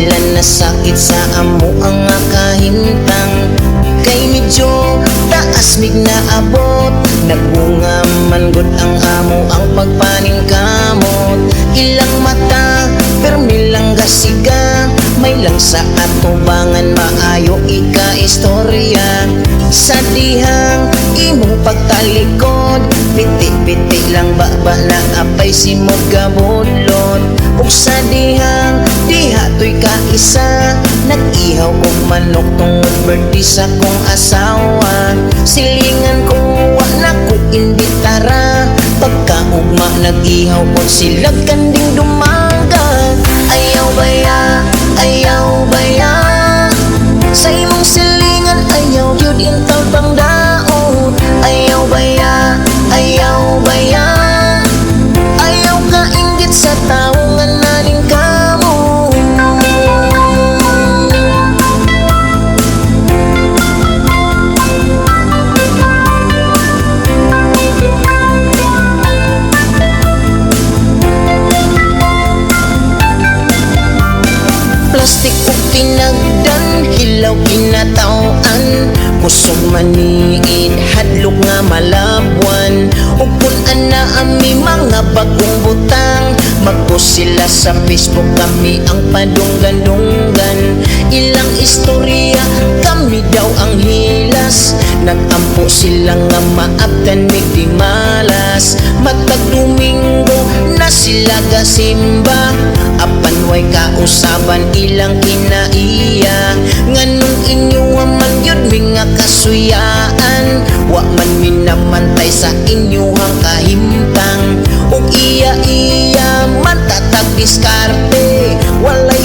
sila nasakit sa amo ang kahimtang. Kay medyo taas mig naabot, nagbunga man gud ang amo ang pagpaning kamot. Ilang mata permi lang gasiga, may lang sa atubangan maayo ika-istorya. Sa dihang imong pagtalikod, pitik-pitik lang baba na apay si magabulot. Ug sa dihang diha to'y kaisa, nag-ihaw kong manok tungod birthday sa kong asawa. Silingan ko wa na ko imbitara, pagkaugma nag-ihaw ko sila kanding dumaga. Ayaw baya, ayaw baya, sa imong silingan ayaw yun intang pangdaot. Ayaw baya, ayaw baya, ayaw ka inggit sa tao nga naning kamo. Plastik o pinagdan, hilaw kinatawan, kusog maniin, hadlok nga malabwan. Ug kun ana ami mga bagong butang, magpost sila sa Facebook, kami ang padunggan-dunggan. Ilang istorya, kami daw ang hilas, nagampo sila nga maabtan mig di malas. Matag Domingo na sila gasimba, apan way kausaban ilang kinaiya. Nganong inyo man yun mga kasuyaan, wa man minamantay sa inyuhang kahimtang. Ug iya-iya man tatag diskarte, walay